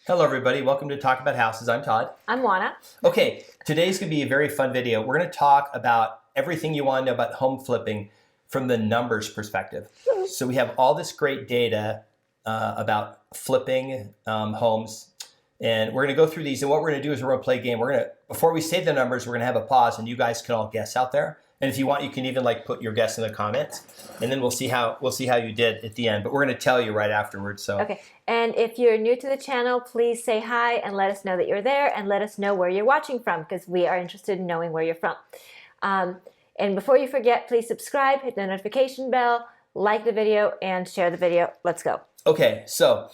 Hello, everybody. Welcome to Talk About Houses. I'm Todd. I'm Juana. Okay, today's going to be a very fun video. We're going to talk about everything you want to know about home flipping from the numbers perspective. So we have all this great data about flipping homes, and we're going to go through these. And what we're going to do is we're going to play a game. Before we say the numbers, we're going to have a pause, and you guys can all guess out there. And if you want, you can even put your guess in the comments, and then we'll see how you did at the end. But we're going to tell you right afterwards. So okay. And if you're new to the channel, please say hi and let us know that you're there, and let us know where you're watching from, because we are interested in knowing where you're from. And before you forget, please subscribe, hit the notification bell, like the video, and share the video. Let's go. Okay, so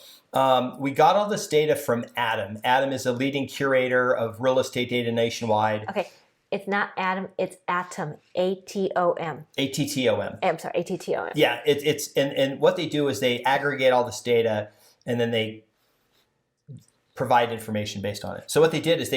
we got all this data from Adam. Adam is a leading curator of real estate data nationwide. Okay. It's not Adam, it's Atom, A-T-O-M. A-T-T-O-M. I'm sorry, A-T-T-O-M. Yeah, and what they do is they aggregate all this data and then they provide information based on it. So what they did is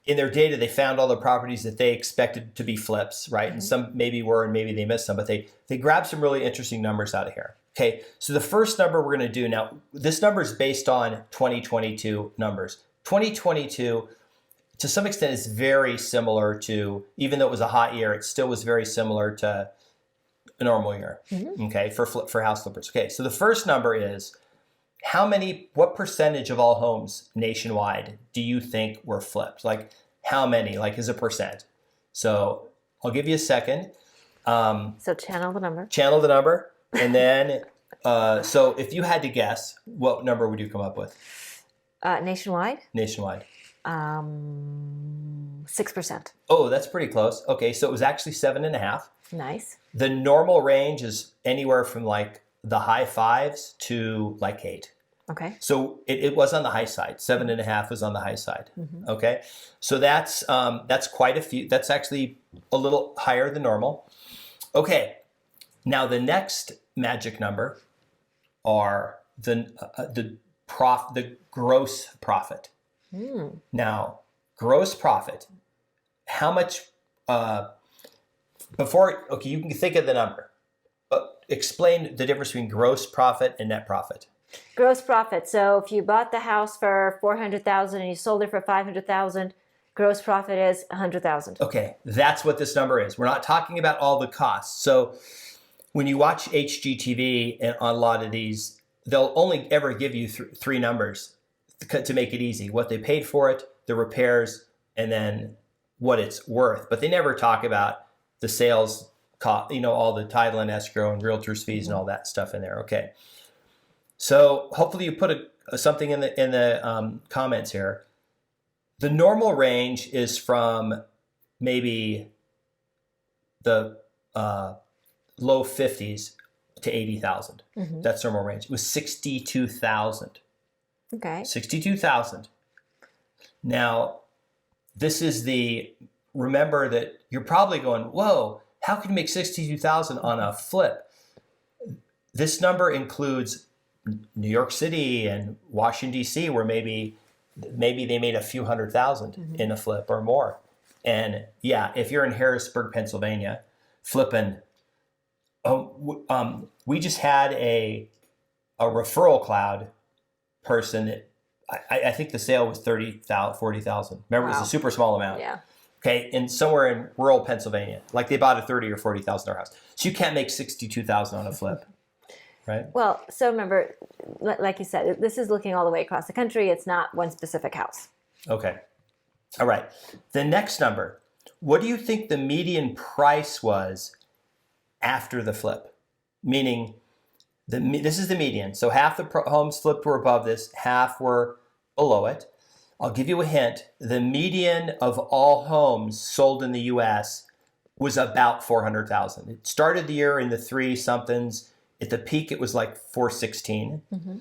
in their data, they found all the properties that they expected to be flips, right? Mm-hmm. And some maybe were and maybe they missed some, but they grabbed some really interesting numbers out of here. Okay, so the first number we're going to do now, this number is based on 2022 numbers. 2022, to some extent, is very similar to, even though it was a hot year, it still was very similar to a normal year, mm-hmm. Okay, for house flippers. Okay, so the first number is, what percentage of all homes nationwide do you think were flipped? Like, how many, as a percent? So I'll give you a second. So channel the number. Channel the number, and then, so if you had to guess, what number would you come up with? Nationwide? Nationwide. 6%. Oh, that's pretty close. Okay, so it was actually 7.5. Nice. The normal range is anywhere from the high 5s to 8. Okay. So it was on the high side. 7.5 was on the high side. Mm-hmm. Okay, so that's quite a few. That's actually a little higher than normal. Okay, now the next magic number are the gross profit. Mm. Now, gross profit, how much, you can think of the number, but explain the difference between gross profit and net profit. Gross profit. So if you bought the house for $400,000 and you sold it for $500,000, gross profit is $100,000. Okay, that's what this number is. We're not talking about all the costs. So when you watch HGTV and on a lot of these, they'll only ever give you three numbers to make it easy: what they paid for it, the repairs, and then what it's worth. But they never talk about the sales cost, all the title and escrow and realtor's fees and all that stuff in there. Okay. So hopefully you put something in the comments here. The normal range is from maybe the low 50s to 80,000. Mm-hmm. That's normal range. It was 62,000. Okay. 62,000. Now, remember that you're probably going, whoa, how can you make 62,000 on a flip? This number includes New York City and Washington, D.C., where maybe they made a few 100,000 mm-hmm. in a flip or more. And yeah, if you're in Harrisburg, Pennsylvania, flipping, we just had a referral cloud person. I think the sale was 30,000, 40,000. Remember, wow. It was a super small amount. Yeah. Okay, and somewhere in rural Pennsylvania, they bought a $30,000 or $40,000 house. So you can't make 62,000 on a flip, right? Well, so remember, like you said, this is looking all the way across the country. It's not one specific house. Okay. All right. The next number. What do you think the median price was after the flip? Meaning, this is the median. So half the homes flipped were above this, half were below it. I'll give you a hint. The median of all homes sold in the U.S. was about 400,000. It started the year in the 3-somethings. At the peak, it was 416. Mm-hmm.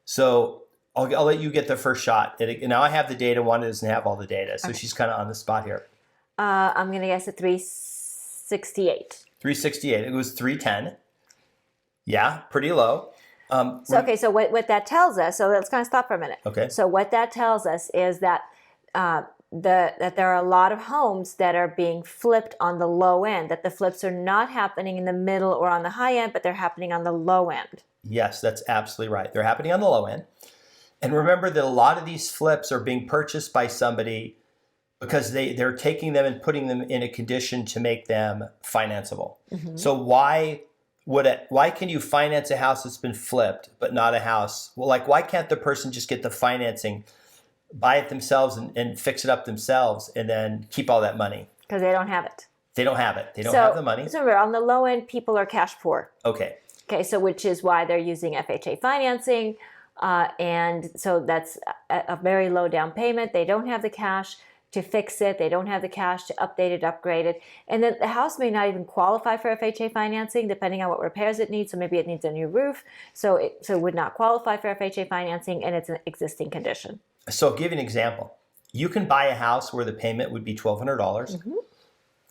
So I'll let you get the first shot. Now I have the data. Wanda doesn't have all the data, so okay. She's kind of on the spot here. I'm going to guess at 368. 368. It was 310. Yeah, pretty low. So what that tells us, so let's kind of stop for a minute. Okay. So what that tells us is that that there are a lot of homes that are being flipped on the low end, that the flips are not happening in the middle or on the high end, but they're happening on the low end. Yes, that's absolutely right. They're happening on the low end. And remember that a lot of these flips are being purchased by somebody because they're taking them and putting them in a condition to make them financeable. So why can you finance a house that's been flipped, but not a house? Well, like, why can't the person just get the financing, buy it themselves and fix it up themselves and then keep all that money? Because they don't have it. They don't have it. They don't have the money. So remember, on the low end, people are cash poor. Okay. Okay, so which is why they're using FHA financing. And so that's a very low down payment. They don't have the cash to fix it. They don't have the cash to update it, upgrade it. And then the house may not even qualify for FHA financing, depending on what repairs it needs. So maybe it needs a new roof. So it would not qualify for FHA financing, and it's an existing condition. So I'll give you an example. You can buy a house where the payment would be $1,200,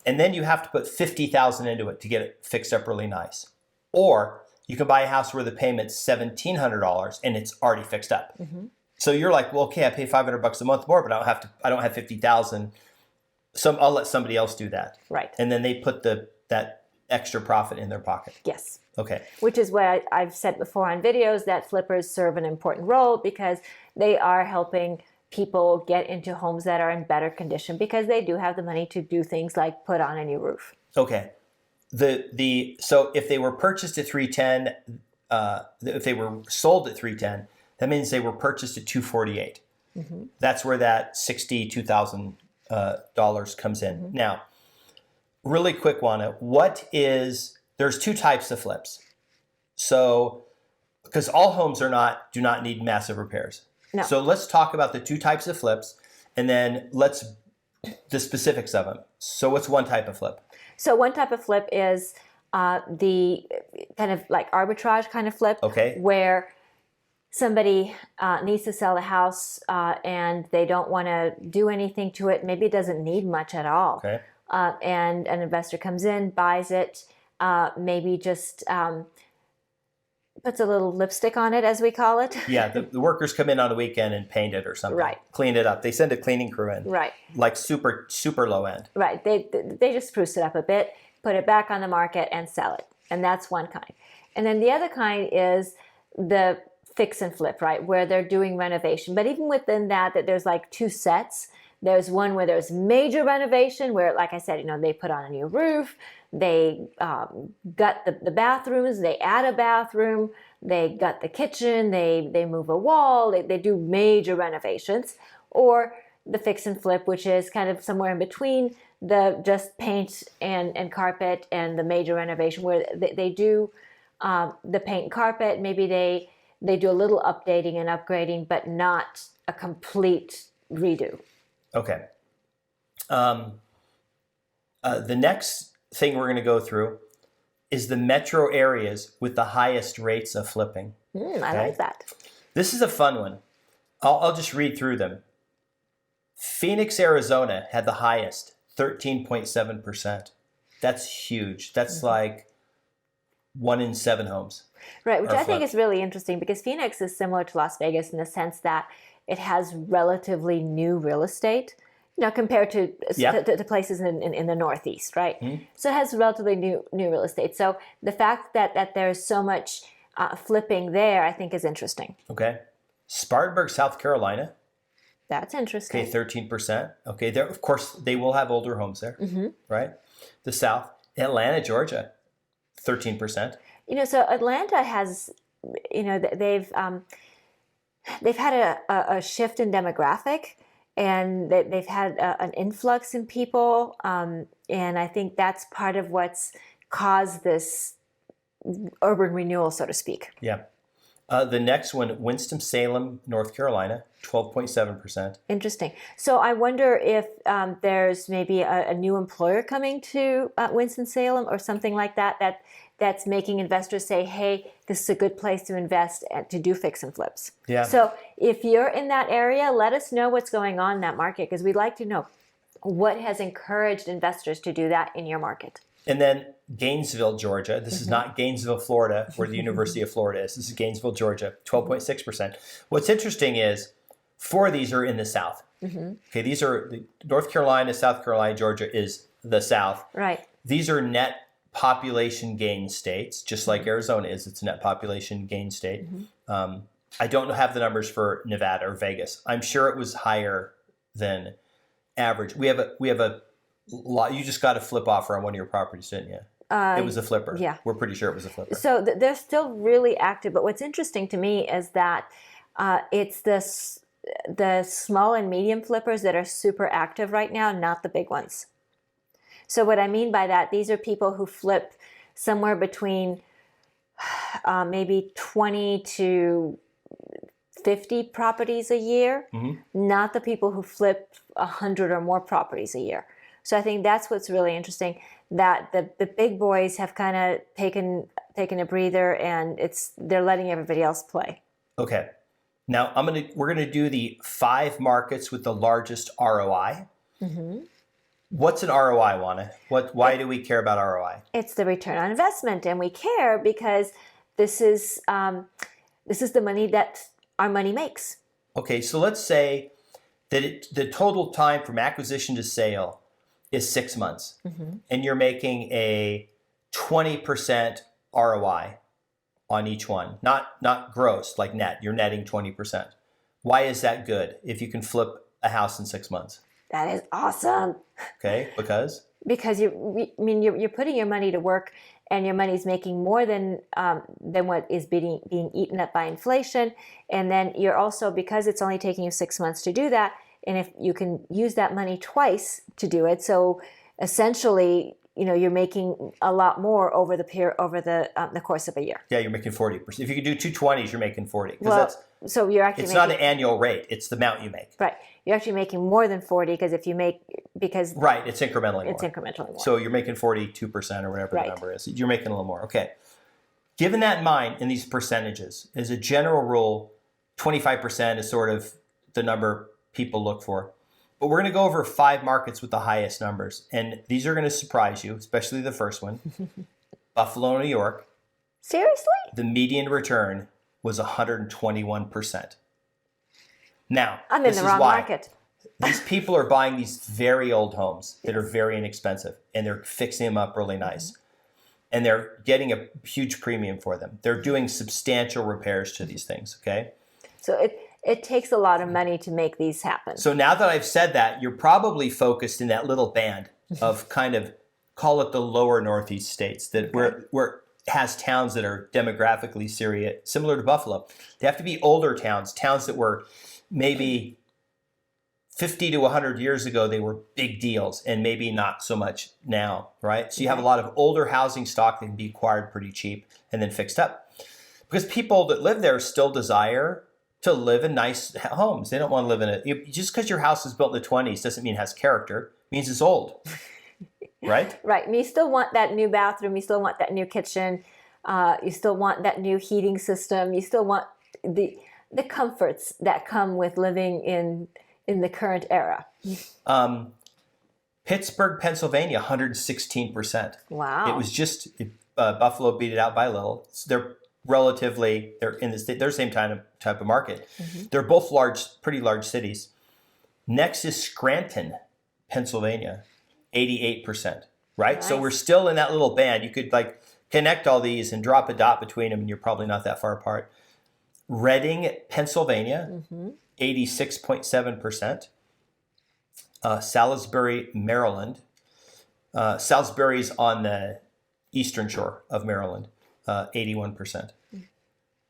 and then you have to put $50,000 into it to get it fixed up really nice. Or you can buy a house where the payment's $1,700 and it's already fixed up. So you're like, well, okay, I pay $500 a month more, but I don't have $50,000. So I'll let somebody else do that. Right. And then they put that extra profit in their pocket. Yes. Okay. Which is what I've said before on videos, that flippers serve an important role because they are helping people get into homes that are in better condition because they do have the money to do things like put on a new roof. Okay. So if they were purchased at 310, if they were sold at 310, that means they were purchased at 248. That's where that $62,000 comes in. Now, really quick, Juana, there's two types of flips. So, because all homes do not need massive repairs. No. So let's talk about the two types of flips, and then the specifics of them. So what's one type of flip? So one type of flip is the kind of like arbitrage kind of flip, where somebody needs to sell a house and they don't want to do anything to it. Maybe it doesn't need much at all. And an investor comes in, buys it, maybe just puts a little lipstick on it, as we call it. Yeah, the workers come in on a weekend and paint it or something. Right. Clean it up. They send a cleaning crew in. Right. Like super, super low end. Right. They just spruce it up a bit, put it back on the market and sell it. And that's one kind. And then the other kind is the fix and flip, right, where they're doing renovation. But even within that there's like two sets. There's one where there's major renovation where, like I said, they put on a new roof, they gut the bathrooms, they add a bathroom, they gut the kitchen, they move a wall, they do major renovations. Or the fix and flip, which is kind of somewhere in between the just paint and carpet and the major renovation, where they do the paint and carpet, maybe they do a little updating and upgrading, but not a complete redo. Okay. The next thing we're going to go through is the metro areas with the highest rates of flipping. I like that. This is a fun one. I'll just read through them. Phoenix, Arizona had the highest, 13.7%. That's huge. That's like 1 in 7 homes. Right, which I think is really interesting because Phoenix is similar to Las Vegas in the sense that it has relatively new real estate, compared to places in the Northeast, right? So it has relatively new real estate. So the fact that there's so much flipping there, I think, is interesting. Okay. Spartanburg, South Carolina. That's interesting. Okay, 13%. Okay, there, of course, they will have older homes there, right? The South. Atlanta, Georgia, 13%. So Atlanta has, they've had a shift in demographic, and they've had an influx in people, and I think that's part of what's caused this urban renewal, so to speak. Yeah. The next one, Winston-Salem, North Carolina, 12.7%. Interesting. So I wonder if there's maybe a new employer coming to Winston-Salem or something like that's making investors say, hey, this is a good place to invest and to do fix and flips. Yeah. So if you're in that area, let us know what's going on in that market, because we'd like to know what has encouraged investors to do that in your market. And then Gainesville, Georgia. This is not Gainesville, Florida, where the University of Florida is. This is Gainesville, Georgia, 12.6%. What's interesting is 4 of these are in the South. Okay, these are North Carolina, South Carolina, Georgia is the South. Right. These are net population gain states, just like Arizona is. It's a net population gain state. I don't have the numbers for Nevada or Vegas. I'm sure it was higher than average. We have a lot. You just got a flip offer on one of your properties, didn't you? It was a flipper. Yeah. We're pretty sure it was a flipper. So they're still really active. But what's interesting to me is that it's the small and medium flippers that are super active right now, not the big ones. So what I mean by that, these are people who flip somewhere between maybe 20 to 50 properties a year, not the people who flip 100 or more properties a year. So I think that's what's really interesting, that the big boys have kind of taken a breather, and they're letting everybody else play. Okay. Now we're gonna do the 5 markets with the largest ROI. What's an ROI, Juana? Why do we care about ROI? It's the return on investment, and we care because this is the money that our money makes. Okay, so let's say that the total time from acquisition to sale is 6 months, and you're making a 20% ROI on each one, not gross, like net. You're netting 20%. Why is that good if you can flip a house in 6 months? That is awesome. Okay, because you're putting your money to work, and your money's making more than what is being eaten up by inflation. And then you're also, because it's only taking you 6 months to do that, and if you can use that money twice to do it, so essentially, you're making a lot more over the course of a year. Yeah, you're making 40%. If you could do 220s, you're making 40. Well, so you're actually it's not an annual rate; it's the amount you make. Right, you're actually making more than 40 because it's incrementally more. It's incrementally more. So you're making 42% or whatever the number is. You're making a little more. Okay. Given that in mind, in these percentages, as a general rule, 25% is sort of the number people look for. But we're going to go over 5 markets with the highest numbers. And these are going to surprise you, especially the first one. Buffalo, New York. Seriously? The median return was 121%. Now, I'm in the wrong market. These people are buying these very old homes that are very inexpensive, and they're fixing them up really nice. And they're getting a huge premium for them. They're doing substantial repairs to these things, okay? So it takes a lot of money to make these happen. So now that I've said that, you're probably focused in that little band of kind of, call it the lower Northeast states, that where it has towns that are demographically similar to Buffalo. They have to be older towns that were maybe 50 to 100 years ago, they were big deals, and maybe not so much now, right? So you have a lot of older housing stock that can be acquired pretty cheap and then fixed up. Because people that live there still desire to live in nice homes. They don't want to live in it. Just because your house is built in the 20s doesn't mean it has character. It means it's old, right? Right. And you still want that new bathroom. You still want that new kitchen. You still want that new heating system. You still want the comforts that come with living in the current era. Pittsburgh, Pennsylvania, 116%. Wow. It was just Buffalo beat it out by a little. They're in the state, they're the same type of market. They're both pretty large cities. Next is Scranton, Pennsylvania, 88%. Right? Nice. So we're still in that little band. You could connect all these and drop a dot between them, and you're probably not that far apart. Reading, Pennsylvania, 86.7%. Salisbury, Maryland. Salisbury's on the eastern shore of Maryland, 81%.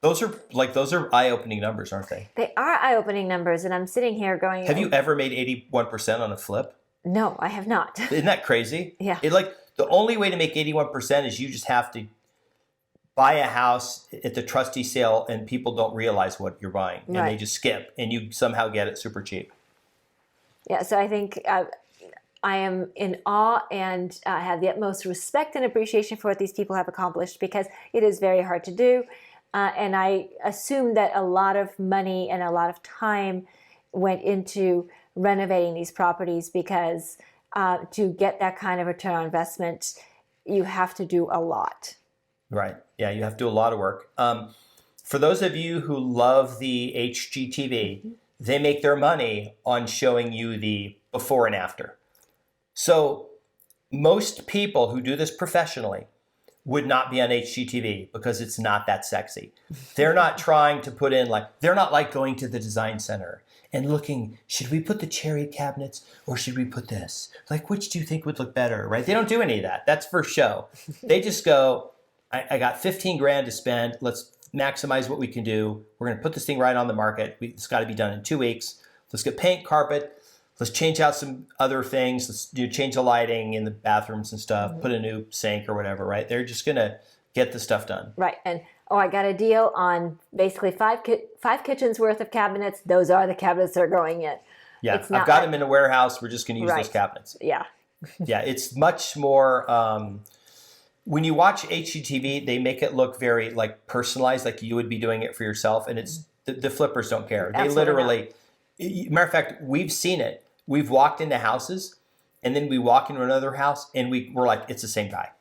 Those are eye-opening numbers, aren't they? They are eye-opening numbers, and I'm sitting here going... Have you ever made 81% on a flip? No, I have not. Isn't that crazy? Yeah. The only way to make 81% is you just have to buy a house at the trustee sale, and people don't realize what you're buying, and they just skip, and you somehow get it super cheap. Yeah, so I think I am in awe and have the utmost respect and appreciation for what these people have accomplished, because it is very hard to do. And I assume that a lot of money and a lot of time went into renovating these properties, because to get that kind of return on investment, you have to do a lot. Right. Yeah, you have to do a lot of work. For those of you who love the HGTV, they make their money on showing you the before and after. So most people who do this professionally would not be on HGTV because it's not that sexy. They're not trying to put in they're not like going to the design center and looking, should we put the cherry cabinets or should we put this? Like, which do you think would look better, right? They don't do any of that. That's for show. They just go, I got 15 grand to spend. Let's maximize what we can do. We're going to put this thing right on the market. It's got to be done in 2 weeks. Let's get paint, carpet. Let's change out some other things. Let's change the lighting in the bathrooms and stuff. Put a new sink or whatever, right? They're just going to get the stuff done. Right. And, I got a deal on basically five kitchens worth of cabinets. Those are the cabinets that are going in. Yeah, I've got them in a warehouse. We're just going to use those cabinets. Yeah. Yeah, it's much more... when you watch HGTV, they make it look very personalized, like you would be doing it for yourself. And it's the flippers don't care. They literally... Matter of fact, we've seen it. We've walked into houses, and then we walk into another house, and we're like, it's the same guy.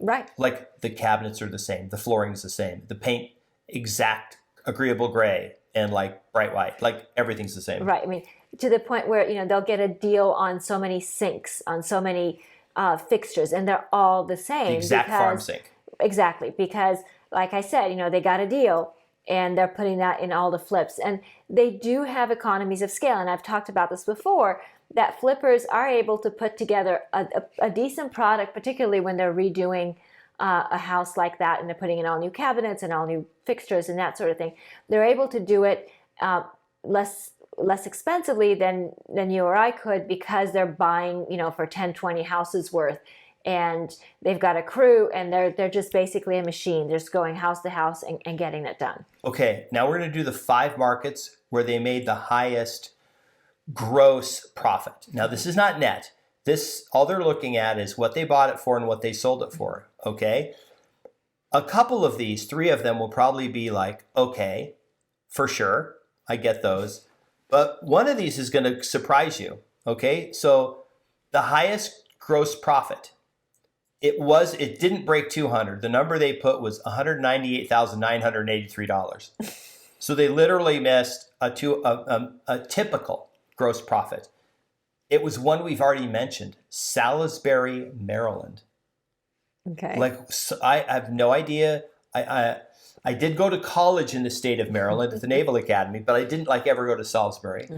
Right. Like the cabinets are the same, the flooring is the same, the paint exact agreeable gray and bright white, everything's the same. Right. I mean, to the point where they'll get a deal on so many sinks, on so many fixtures, and they're all the same. The exact farm sink. Exactly, because like I said, they got a deal. And they're putting that in all the flips. And they do have economies of scale. And I've talked about this before, that flippers are able to put together a decent product, particularly when they're redoing a house like that and they're putting in all new cabinets and all new fixtures and that sort of thing. They're able to do it less expensively than you or I could because they're buying, for 10, 20 houses worth. And they've got a crew, and they're just basically a machine. They're just going house to house and getting it done. Okay, now we're going to do the 5 markets where they made the highest gross profit. Now, this is not net. This, all they're looking at is what they bought it for and what they sold it for, okay? A couple of these, 3 of them will probably be okay, for sure. I get those. But one of these is going to surprise you, okay? So the highest gross profit. It didn't break 200. The number they put was $198,983. So they literally missed a typical gross profit. It was one we've already mentioned, Salisbury, Maryland. Okay. I have no idea. I did go to college in the state of Maryland at the Naval Academy, but I didn't ever go to Salisbury.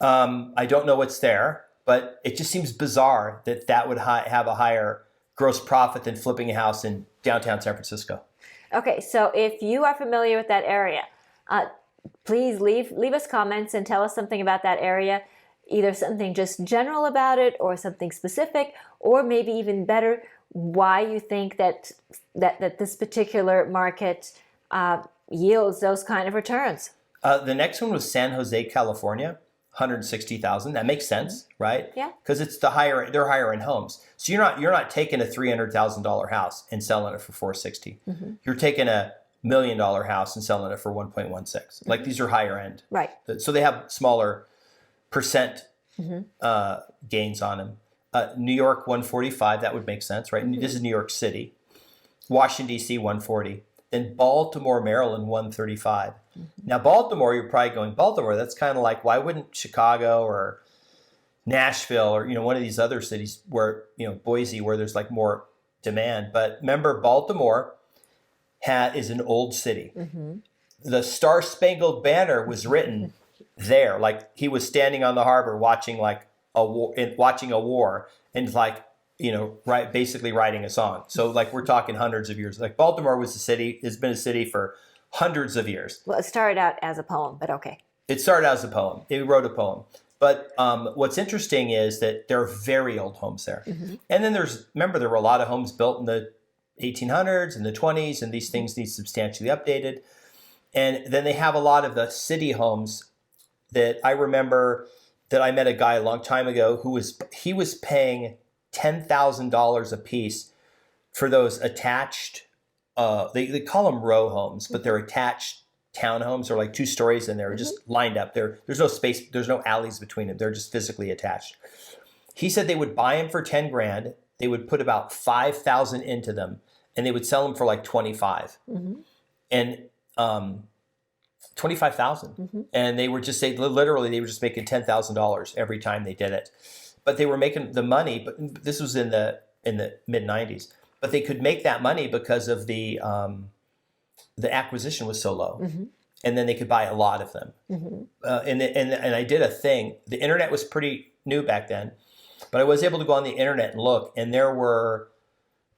I don't know what's there, but it just seems bizarre that would have a higher gross profit than flipping a house in downtown San Francisco. Okay, so if you are familiar with that area, please leave us comments and tell us something about that area, either something just general about it or something specific, or maybe even better, why you think that this particular market yields those kind of returns. The next one was San Jose, California. 160,000. That makes sense, right? Yeah. Because it's they're higher end homes. So you're not taking a $300,000 house and selling it for 460. You're taking a $1 million house and selling it for 1.16. These are higher end. Right. So they have smaller percent gains on them. New York 145. That would make sense, right? This is New York City. Washington D.C. 140. Then Baltimore, Maryland 135. Now, Baltimore, you're probably going, Baltimore, that's kind of why wouldn't Chicago or Nashville or, one of these other cities where, Boise, where there's more demand. But remember, Baltimore is an old city. The Star Spangled Banner was written there. He was standing on the harbor watching a war and basically writing a song. So we're talking hundreds of years. Baltimore has been a city for hundreds of years. Well, it started out as a poem, but okay. It started out as a poem. It wrote a poem. But what's interesting is that there are very old homes there. And then remember, there were a lot of homes built in the 1800s and the 20s, and these things need substantially updated. And then they have a lot of the city homes that I remember that I met a guy a long time ago who was paying $10,000 a piece for those attached, they call them row homes, but they're attached townhomes. They're 2 stories and they're just lined up. There's no space, there's no alleys between them. They're just physically attached. He said they would buy them for 10 grand. They would put about 5,000 into them and they would sell them for 25. And 25,000. And they were just they were just making $10,000 every time they did it. But they were making the money, but this was in the mid 90s. but they could make that money because of the acquisition was so low. Mm-hmm. And then they could buy a lot of them. Mm-hmm. And I did a thing. The internet was pretty new back then, but I was able to go on the internet and look, and there were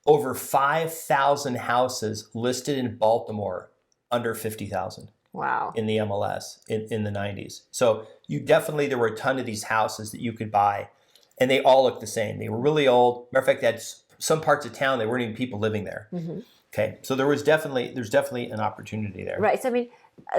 over 5,000 houses listed in Baltimore under 50,000. Wow. In the MLS in the 90s. So there were a ton of these houses that you could buy, and they all looked the same. They were really old. Matter of fact, they had some parts of town, there weren't even people living there. Mm-hmm. Okay, so there's definitely an opportunity there. Right. So I mean,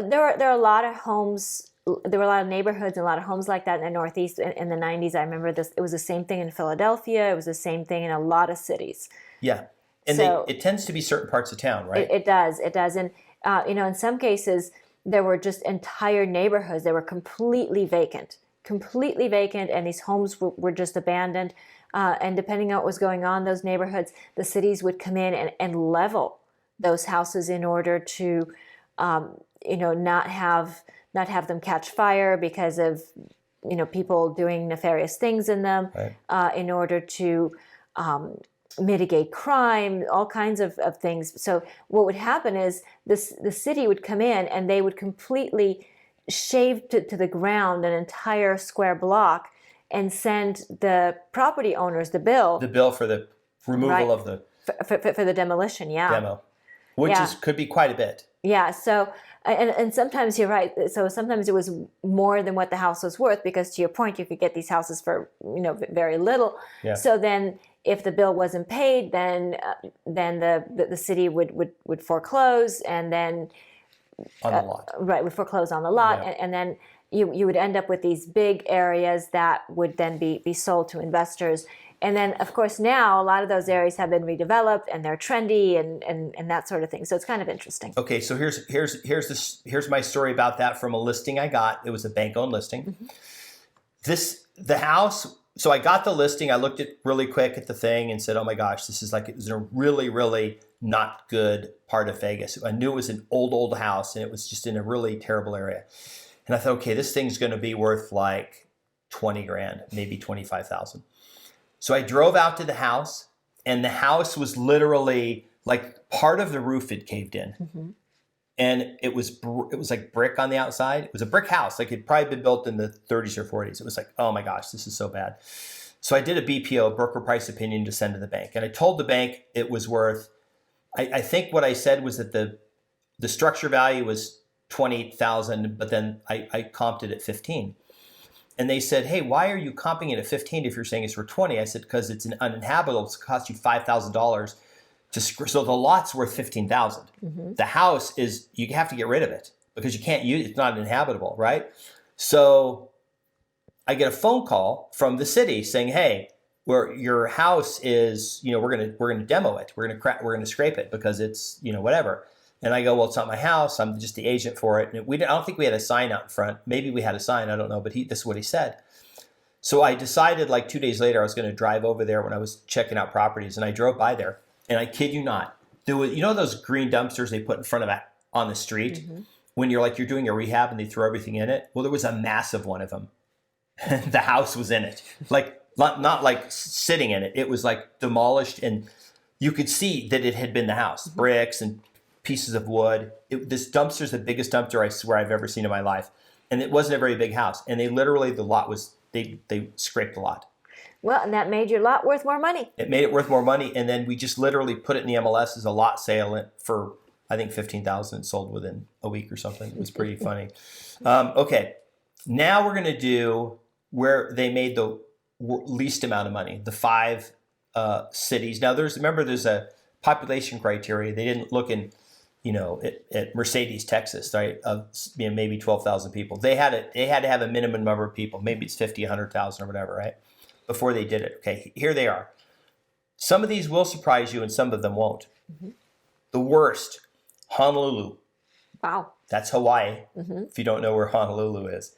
there are a lot of homes. There were a lot of neighborhoods and a lot of homes like that in the Northeast in the 90s. I remember this. It was the same thing in Philadelphia. It was the same thing in a lot of cities. Yeah, and it tends to be certain parts of town, right? It does, and in some cases there were just entire neighborhoods that were completely vacant, and these homes were just abandoned. And depending on what was going on in those neighborhoods, the cities would come in and level those houses in order to, not have them catch fire because of, people doing nefarious things in them, right. In order to mitigate crime, all kinds of things. So what would happen is the city would come in and they would completely shave to the ground an entire square block and send the property owners the bill for the removal of the for the demolition, demo, which could be quite a bit. Yeah. So and sometimes you're right. So sometimes it was more than what the house was worth, because to your point, you could get these houses for very little. Yeah. So then, if the bill wasn't paid, then the city would foreclose, and then on the lot. Right, would foreclose on the lot, yeah. and then you would end up with these big areas that would then be sold to investors. And then, of course, now a lot of those areas have been redeveloped and they're trendy and that sort of thing. So it's kind of interesting. Okay, so here's my story about that from a listing I got. It was a bank-owned listing. Mm-hmm. The house. So I got the listing. I looked at really quick at the thing and said, "Oh my gosh, this is like, it was in a really, really not good part of Vegas." I knew it was an old house, and it was just in a really terrible area. And I thought, okay, this thing's going to be worth like 20 grand, maybe 25,000. So I drove out to the house, and the house was literally like part of the roof had caved in. Mm-hmm. And it was like brick on the outside. It was a brick house. Like it'd probably been built in the 30s or 40s. It was like, oh my gosh, this is so bad. So I did a BPO, broker price opinion, to send to the bank. And I told the bank it was worth, I think what I said was that the structure value was 20,000, but then I comped it at 15. And they said, "Hey, why are you comping it at 15 if you're saying it's for 20? I said, "Because it's an uninhabitable. It's cost you $5,000 so the lot's worth 15,000. Mm-hmm. The house is, you have to get rid of it because you can't use it. It's not inhabitable, right?" So I get a phone call from the city saying, "Hey, your house is, we're gonna demo it. We're gonna scrape it because it's, whatever." And I go, "Well, it's not my house. I'm just the agent for it." And I don't think we had a sign out in front. Maybe we had a sign. I don't know. But this is what he said. So I decided like 2 days later I was going to drive over there when I was checking out properties. And I drove by there. And I kid you not, there was, those green dumpsters they put in front of that on the street, mm-hmm. when you're doing a rehab and they throw everything in it? Well, there was a massive one of them. The house was in it. Like, not like sitting in it. It was like demolished, and you could see that it had been the house. Mm-hmm. Bricks and pieces of wood. This dumpster is the biggest dumpster I swear I've ever seen in my life. And it wasn't a very big house. And they literally, the lot was, they scraped the lot. Well, and that made your lot worth more money. It made it worth more money. And then we just literally put it in the MLS as a lot sale for, I think, 15,000. Sold within a week or something. It was pretty funny. Okay. Now we're going to do where they made the least amount of money, the 5 cities. Now there's a population criteria. They didn't look in, at Mercedes, Texas, right? Of maybe 12,000 people. They had to have a minimum number of people. Maybe it's 50, 100,000 or whatever, right? Before they did it. Okay, here they are. Some of these will surprise you and some of them won't. Mm-hmm. The worst, Honolulu. Wow. That's Hawaii, mm-hmm. if you don't know where Honolulu is.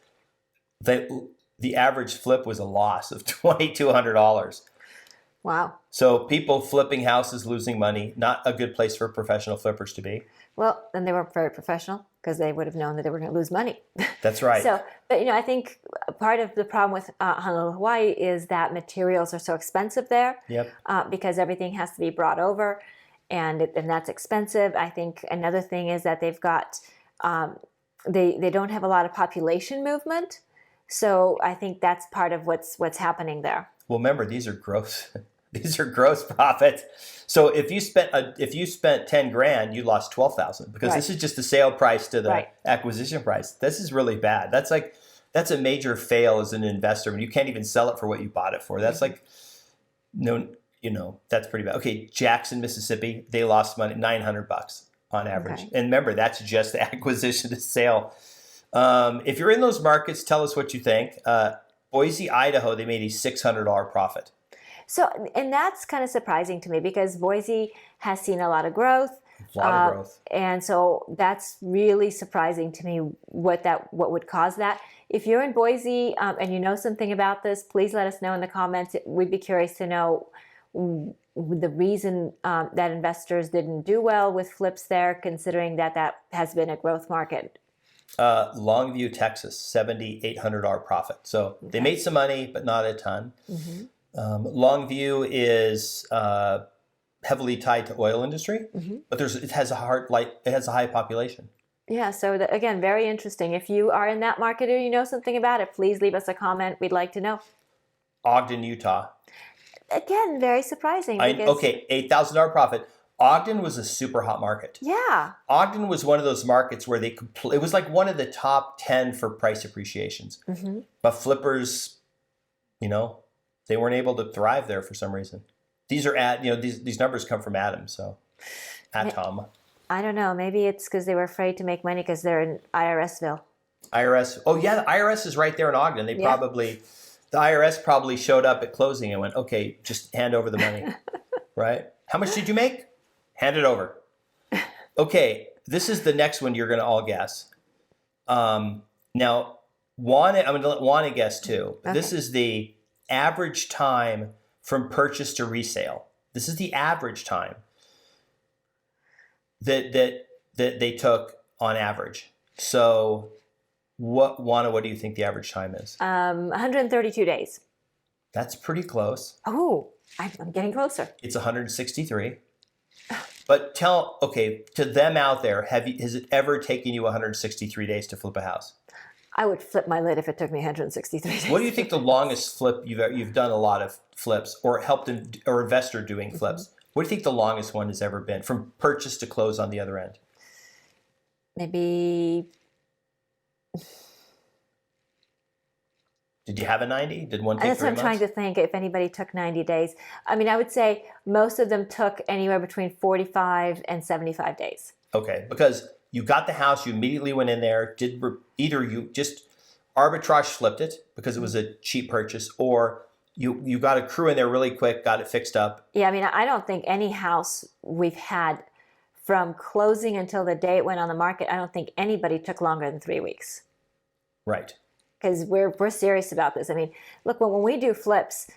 The average flip was a loss of $2,200. Wow. So people flipping houses, losing money, not a good place for professional flippers to be. Well, then they weren't very professional because they would have known that they were going to lose money. That's right. So, but I think part of the problem with Honolulu, Hawaii is that materials are so expensive there. Yep. Because everything has to be brought over, and that's expensive. I think another thing is that they've got they don't have a lot of population movement, so I think that's part of what's happening there. Well, remember, these are gross. These are gross profits. So if you spent $10,000, you lost $12,000 because this is just the sale price to the acquisition price. This is really bad. That's a major fail as an investor when you can't even sell it for what you bought it for. That's like that's pretty bad. Okay, Jackson, Mississippi, they lost money, $900 on average. Okay. And remember, that's just the acquisition to sale. If you're in those markets, tell us what you think. Boise, Idaho, they made a $600 profit. So, and that's kind of surprising to me because Boise has seen a lot of growth. A lot of growth. And so that's really surprising to me what would cause that. If you're in Boise and you know something about this, please let us know in the comments. We'd be curious to know the reason that investors didn't do well with flips there, considering that has been a growth market. Longview, Texas, $7,800 profit. So they made some money, but not a ton. Mm-hmm. Longview is heavily tied to oil industry, but it has a high population. Yeah, so again, very interesting. If you are in that market or you know something about it, please leave us a comment. We'd like to know. Ogden, Utah. Again, very surprising. Okay, $8,000 profit. Ogden was a super hot market. Yeah. Ogden was one of those markets where it was like one of the top 10 for price appreciations. Mm-hmm. But flippers, they weren't able to thrive there for some reason. These are these numbers come from Adam, so Atom. I don't know. Maybe it's because they were afraid to make money because they're in IRSville. IRS. Oh yeah, the IRS is right there in Ogden. The IRS probably showed up at closing and went, okay, just hand over the money, right? How much did you make? Hand it over. Okay, this is the next one you're going to all guess. Now, I'm going to let Juana guess too. But This is the average time from purchase to resale. This is the average time that they took on average. So, Juana, what do you think the average time is? 132 days. That's pretty close. Oh, I'm getting closer. It's 163. But to them out there, has it ever taken you 163 days to flip a house? I would flip my lid if it took me 163 days. What do you think the longest flip you've done a lot of flips or helped or investor doing flips? Mm-hmm. What do you think the longest one has ever been from purchase to close on the other end? Maybe. Did you have a 90? Did one take 3 months? That's what I'm trying to think if anybody took 90 days. I mean, I would say most of them took anywhere between 45 and 75 days. Okay, because you got the house, you immediately went in there, either you just arbitrage flipped it because it was a cheap purchase, or you got a crew in there really quick, got it fixed up. Yeah, I mean, I don't think any house we've had from closing until the day it went on the market, I don't think anybody took longer than 3 weeks. Right. Because we're serious about this. I mean, look, when we do flips,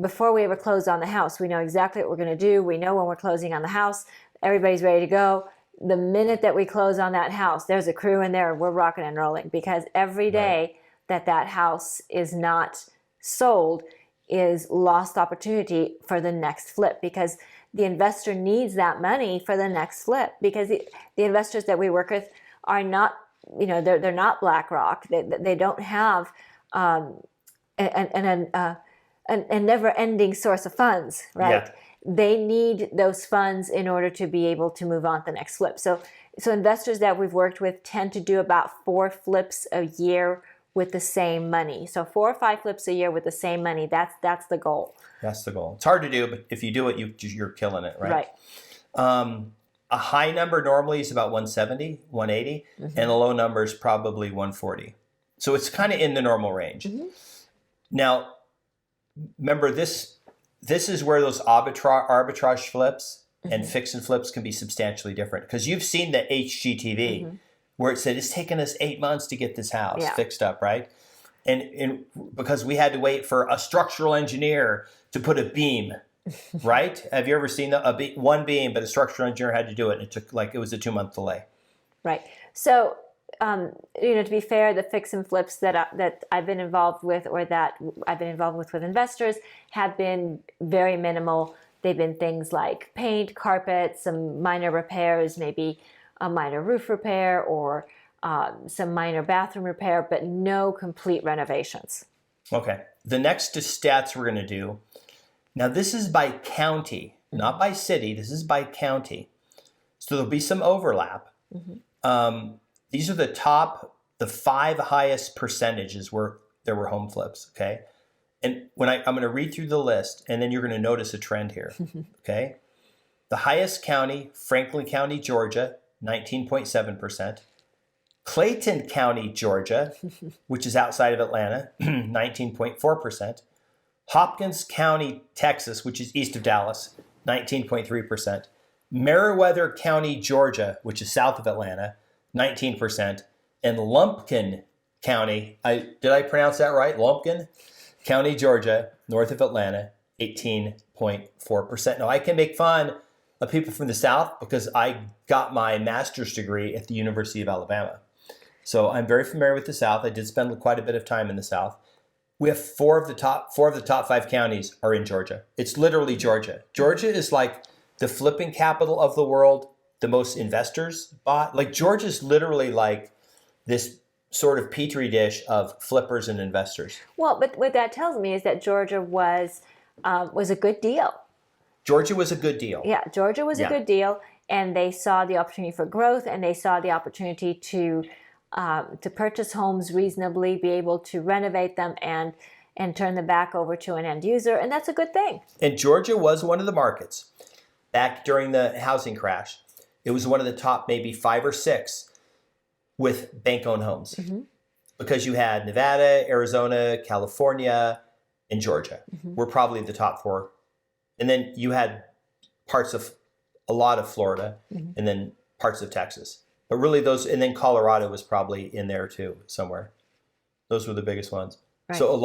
before we ever close on the house, we know exactly what we're going to do. We know when we're closing on the house. Everybody's ready to go. The minute that we close on that house, there's a crew in there. We're rocking and rolling because every day that house is not sold is lost opportunity for the next flip because the investor needs that money for the next flip because the investors that we work with are not, they're not BlackRock. They don't have a never-ending source of funds, right? Yeah. They need those funds in order to be able to move on to the next flip. So investors that we've worked with tend to do about 4 flips a year with the same money. So 4 or 5 flips a year with the same money. That's the goal. That's the goal. It's hard to do, but if you do it, you're killing it, right? Right. A high number normally is about 170, 180, and a low number is probably 140. So it's kind of in the normal range. Mm-hmm. Now, remember this is where those arbitrage flips and fix and flips can be substantially different because you've seen the HGTV where it said it's taken us 8 months to get this house fixed up, right? And because we had to wait for a structural engineer to put a beam right? Have you ever seen one beam, but a structural engineer had to do it, and it was a 2-month delay. Right. So, to be fair, the fix and flips that I've been involved with, or that I've been involved with investors, have been very minimal. They've been things like paint, carpet, some minor repairs, maybe a minor roof repair, or some minor bathroom repair, but no complete renovations. Okay. The next stats we're going to do. Now, this is by county, not by city. This is by county. So there'll be some overlap. These are the 5 highest percentages where there were home flips, okay? And I'm going to read through the list, and then you're going to notice a trend here, okay? The highest county, Franklin County, Georgia, 19.7%. Clayton County, Georgia, which is outside of Atlanta, 19.4%. Hopkins County, Texas, which is east of Dallas, 19.3%. Meriwether County, Georgia, which is south of Atlanta, 19%. And Lumpkin County, did I pronounce that right? Lumpkin County, Georgia, north of Atlanta, 18.4%. Now, I can make fun of people from the South because I got my master's degree at the University of Alabama. So I'm very familiar with the South. I did spend quite a bit of time in the South. We have four of the top 5 counties are in Georgia. It's literally Georgia. Georgia is like the flipping capital of the world. The most investors bought. Like Georgia's literally like this sort of petri dish of flippers and investors. Well, but what that tells me is that Georgia was a good deal. Georgia was a good deal. Yeah, Georgia was a good deal, and they saw the opportunity for growth, and they saw the opportunity to purchase homes reasonably, be able to renovate them, and turn them back over to an end user, and that's a good thing. And Georgia was one of the markets back during the housing crash. It was one of the top maybe 5 or 6 with bank-owned homes because you had Nevada, Arizona, California, and Georgia were probably the top 4. And then you had a lot of Florida and then parts of Texas. But really and then Colorado was probably in there too somewhere. Those were the biggest ones. Right. So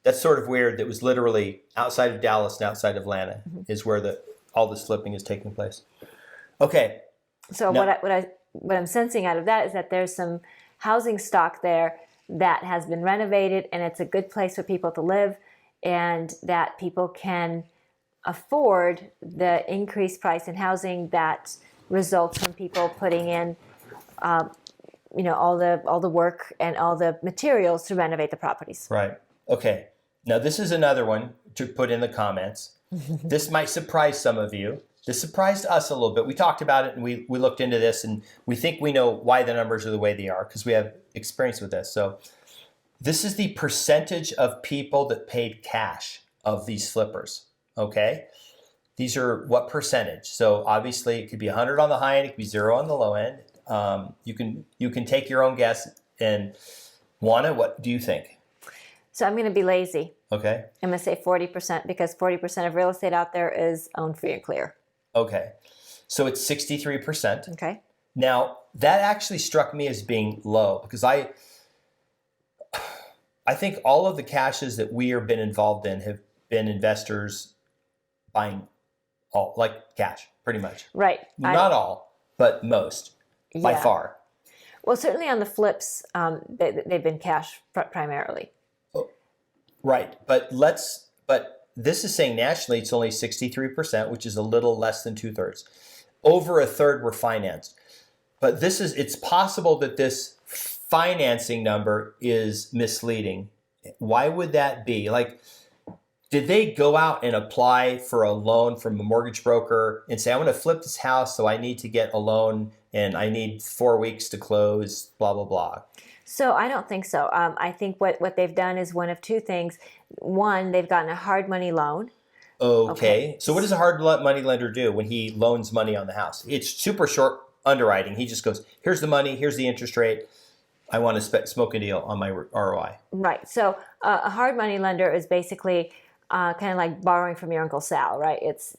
that's sort of weird. That was literally outside of Dallas and outside of Atlanta is where all this flipping is taking place. Okay. So now, what I'm sensing out of that is that there's some housing stock there that has been renovated, and it's a good place for people to live, and that people can afford the increased price in housing that results from people putting in, all the work and all the materials to renovate the properties. Right. Okay. Now this is another one to put in the comments. This might surprise some of you. This surprised us a little bit. We talked about it and we looked into this, and we think we know why the numbers are the way they are because we have experience with this. So this is the percentage of people that paid cash of these flippers. Okay. These are what percentage? So obviously it could be 100 on the high end, it could be 0 on the low end. You can take your own guess. And Juana, what do you think? So I'm going to be lazy. Okay. I'm going to say 40% because 40% of real estate out there is owned free and clear. Okay. So it's 63%. Okay. Now, that actually struck me as being low because I think all of the cashes that we have been involved in have been investors buying all, like cash, pretty much. Right. Not all, but most, by far. Well, certainly on the flips, they've been cash primarily. Right. But this is saying nationally it's only 63%, which is a little less than 2/3. Over a third were financed. But it's possible that this financing number is misleading. Why would that be? Like, did they go out and apply for a loan from a mortgage broker and say, I want to flip this house, so I need to get a loan and I need 4 weeks to close, blah, blah, blah? So I don't think so. I think what they've done is one of two things. One, they've gotten a hard money loan. Okay. So what does a hard money lender do when he loans money on the house? It's super short underwriting. He just goes, here's the money, here's the interest rate. I want to smoke a deal on my ROI. Right. So a hard money lender is basically kind of like borrowing from your Uncle Sal, right? It's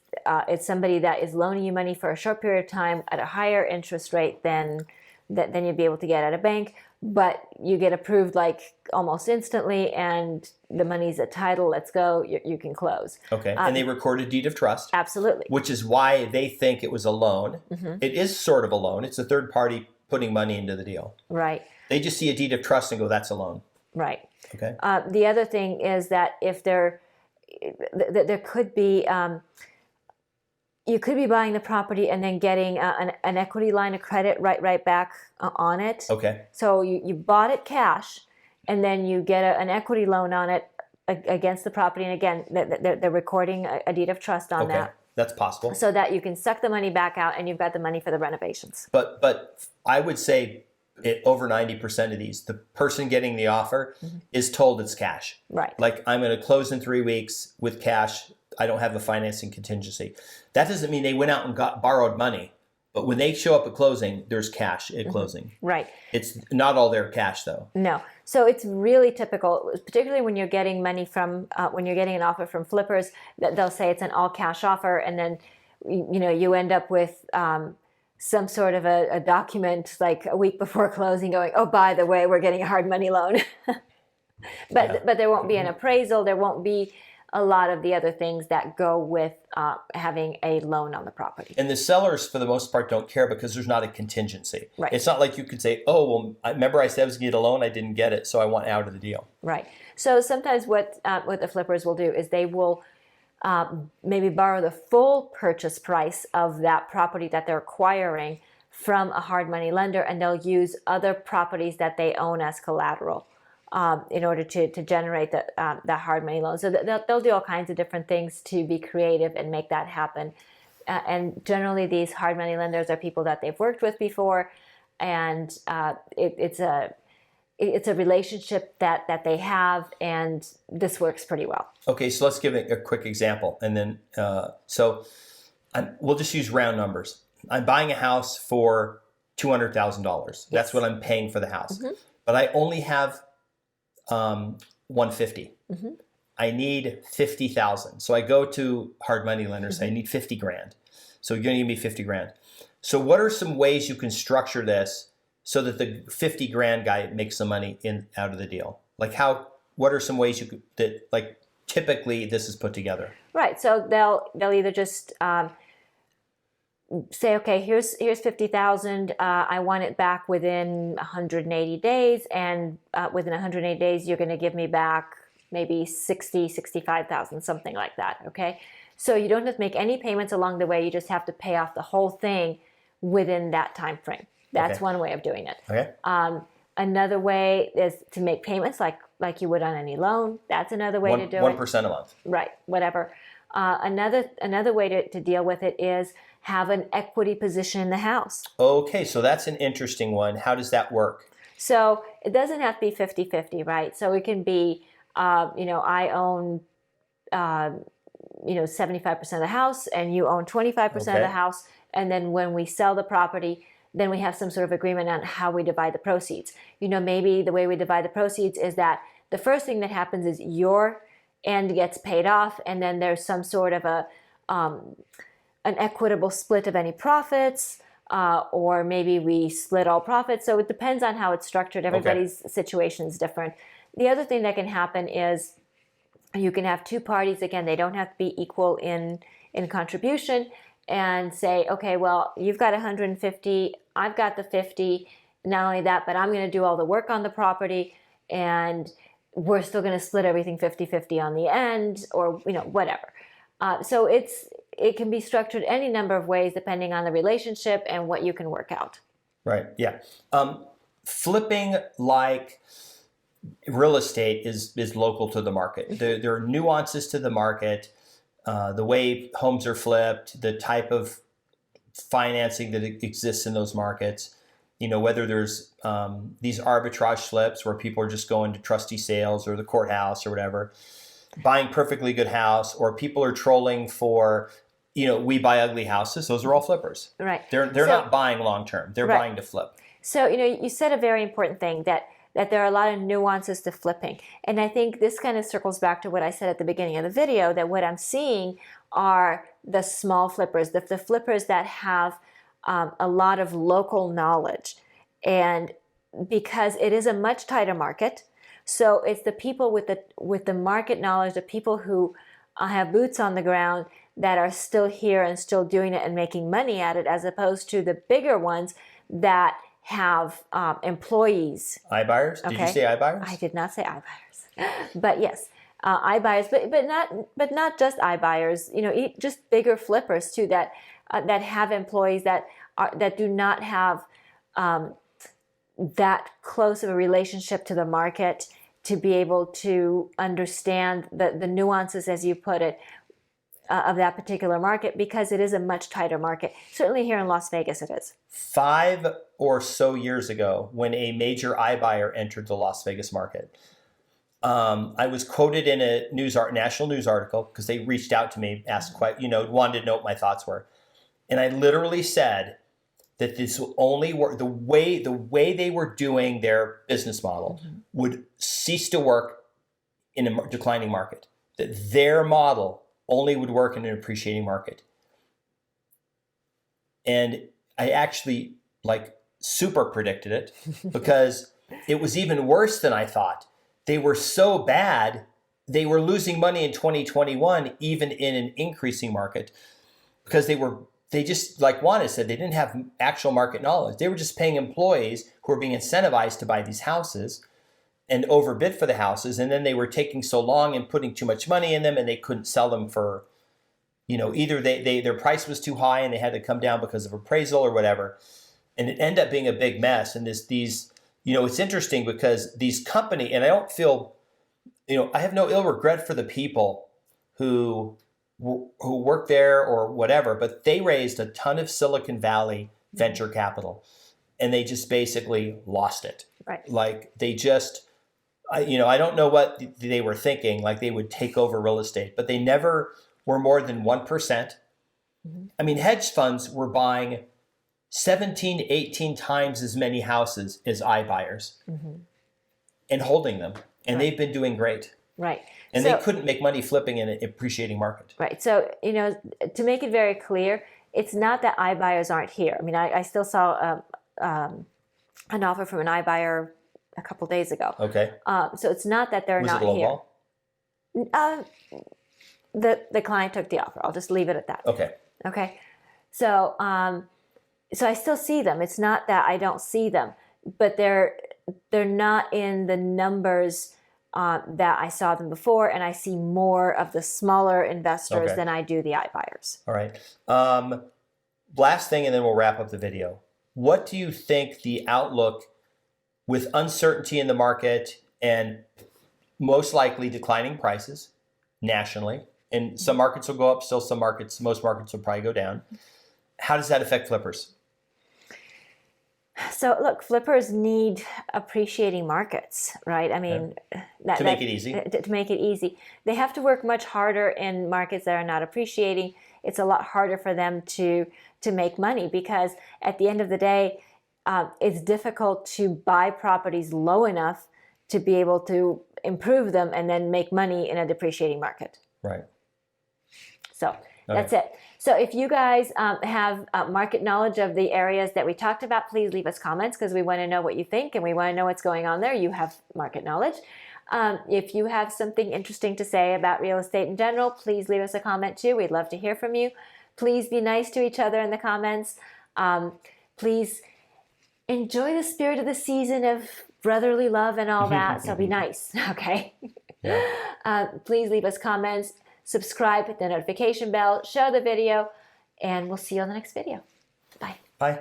somebody that is loaning you money for a short period of time at a higher interest rate than you'd be able to get at a bank. but you get approved like almost instantly, and the money's at title. Let's go. You can close. Okay. And they record a deed of trust. Absolutely. Which is why they think it was a loan. Mm-hmm. It is sort of a loan. It's a third party putting money into the deal. Right. They just see a deed of trust and go, that's a loan. Right. Okay. The other thing is that if there could be, you could be buying the property and then getting an equity line of credit right back on it. Okay. So you bought it cash, and then you get an equity loan on it against the property. And again, they're recording a deed of trust on that. That's possible. So that you can suck the money back out, and you've got the money for the renovations. But I would say over 90% of these, the person getting the offer is told it's cash. Right. Like, I'm going to close in 3 weeks with cash. I don't have a financing contingency. That doesn't mean they went out and borrowed money. But when they show up at closing, there's cash at closing. Right. It's not all their cash, though. No. So it's really typical, particularly when you're getting money from, when you're getting an offer from flippers, that they'll say it's an all cash offer, and then you end up with some sort of a document like a week before closing going, oh, by the way, we're getting a hard money loan. But there won't be an appraisal. There won't be a lot of the other things that go with having a loan on the property. And the sellers, for the most part, don't care because there's not a contingency. Right. It's not like you could say, oh, well, remember I said I was going to get a loan, I didn't get it, so I want out of the deal. Right. So sometimes what the flippers will do is they will maybe borrow the full purchase price of that property that they're acquiring from a hard money lender, and they'll use other properties that they own as collateral in order to generate that hard money loan. So they'll do all kinds of different things to be creative and make that happen. And generally, these hard money lenders are people that they've worked with before, and it's a relationship that they have, and this works pretty well. Okay, so let's give a quick example, and then we'll just use round numbers. I'm buying a house for $200,000. That's Yes. what I'm paying for the house, but I only have $150,000. I need $50,000. So I go to hard money lenders, say I need $50,000. So you're going to give me $50,000. So what are some ways you can structure this so that the $50,000 guy makes some money out of the deal? Like what are some ways that typically this is put together? Right. So they'll either just say, okay, here's $50,000. I want it back within 180 days, and within 180 days, you're going to give me back maybe $65,000, something like that. Okay, so you don't have to make any payments along the way. You just have to pay off the whole thing within that time frame. That's one way of doing it. Okay. Another way is to make payments like you would on any loan. That's another way to do it. 1% a month. Right. Whatever. Another way to deal with it is have an equity position in the house. Okay, so that's an interesting one. How does that work? So it doesn't have to be 50-50, right? So it can be, I own, 75% of the house, and you own 25% of the house. And then when we sell the property, then we have some sort of agreement on how we divide the proceeds. Maybe the way we divide the proceeds is that the first thing that happens is your end gets paid off, and then there's some sort of an equitable split of any profits, or maybe we split all profits. So it depends on how it's structured. Everybody's situation is different. The other thing that can happen is you can have two parties. Again, they don't have to be equal in contribution, and say, okay, well, you've got 150, I've got the 50. Not only that, but I'm going to do all the work on the property, and we're still going to split everything 50-50 on the end, or whatever. So it can be structured any number of ways depending on the relationship and what you can work out. Right. Yeah. Flipping like real estate is local to the market. There are nuances to the market, the way homes are flipped, the type of financing that exists in those markets. Whether there's these arbitrage flips where people are just going to trustee sales or the courthouse or whatever, buying perfectly good house, or people are trolling for, we buy ugly houses. Those are all flippers. Right. They're not buying long term. They're buying to flip. So, you said a very important thing that there are a lot of nuances to flipping. And I think this kind of circles back to what I said at the beginning of the video, that what I'm seeing are the small flippers, the flippers that have a lot of local knowledge. And because it is a much tighter market. So it's the people with the market knowledge, the people who have boots on the ground that are still here and still doing it and making money at it, as opposed to the bigger ones that have employees. iBuyers? Did you say iBuyers? I did not say iBuyers, but yes, iBuyers, but not just iBuyers. You know, just bigger flippers too that have employees that do not have that close of a relationship to the market to be able to understand the nuances, as you put it, of that particular market, because it is a much tighter market. Certainly here in Las Vegas it is. 5 or so years ago, when a major iBuyer entered the Las Vegas market, I was quoted in a national news article because they reached out to me, asked wanted to know what my thoughts were. And I literally said that this will only work, the way they were doing their business model would cease to work in a declining market. That their model only would work in an appreciating market. And I actually super predicted it because it was even worse than I thought. They were so bad, they were losing money in 2021, even in an increasing market, because they just, like Wanda said, they didn't have actual market knowledge. They were just paying employees who were being incentivized to buy these houses and overbid for the houses. And then they were taking so long and putting too much money in them, and they couldn't sell them for, either their price was too high and they had to come down because of appraisal or whatever. And it ended up being a big mess. And it's interesting because these companies, and I don't feel, I have no ill regret for the people who work there or whatever, but they raised a ton of Silicon Valley venture capital and they just basically lost it. Right. Like they just, I don't know what they were thinking, like they would take over real estate, but they never were more than 1%. Mm-hmm. I mean, hedge funds were buying 17, 18 times as many houses as iBuyers and holding them. And they've been doing great. Right. And they couldn't make money flipping in an appreciating market. Right. So, to make it very clear, it's not that iBuyers aren't here. I mean, I still saw an offer from an iBuyer a couple days ago. Okay. So it's not that they're not here. Was it a low ball? The client took the offer. I'll just leave it at that. Okay. Okay. So, so I still see them. It's not that I don't see them, but they're not in the numbers that I saw them before, and I see more of the smaller investors than I do the iBuyers. All right. Last thing, and then we'll wrap up the video. What do you think the outlook, with uncertainty in the market and most likely declining prices nationally, and some markets will go up, most markets will probably go down. How does that affect flippers? So look, flippers need appreciating markets, right? I mean, to make it easy. To make it easy. They have to work much harder in markets that are not appreciating. It's a lot harder for them to make money because at the end of the day, it's difficult to buy properties low enough to be able to improve them and then make money in a depreciating market. Right. So that's it. So if you guys have market knowledge of the areas that we talked about, please leave us comments because we want to know what you think and we want to know what's going on there. You have market knowledge. If you have something interesting to say about real estate in general, please leave us a comment too. We'd love to hear from you. Please be nice to each other in the comments. Please enjoy the spirit of the season of brotherly love and all that. So be nice, okay? Yeah. Please leave us comments. Subscribe, hit the notification bell, share the video, and we'll see you on the next video. Bye. Bye.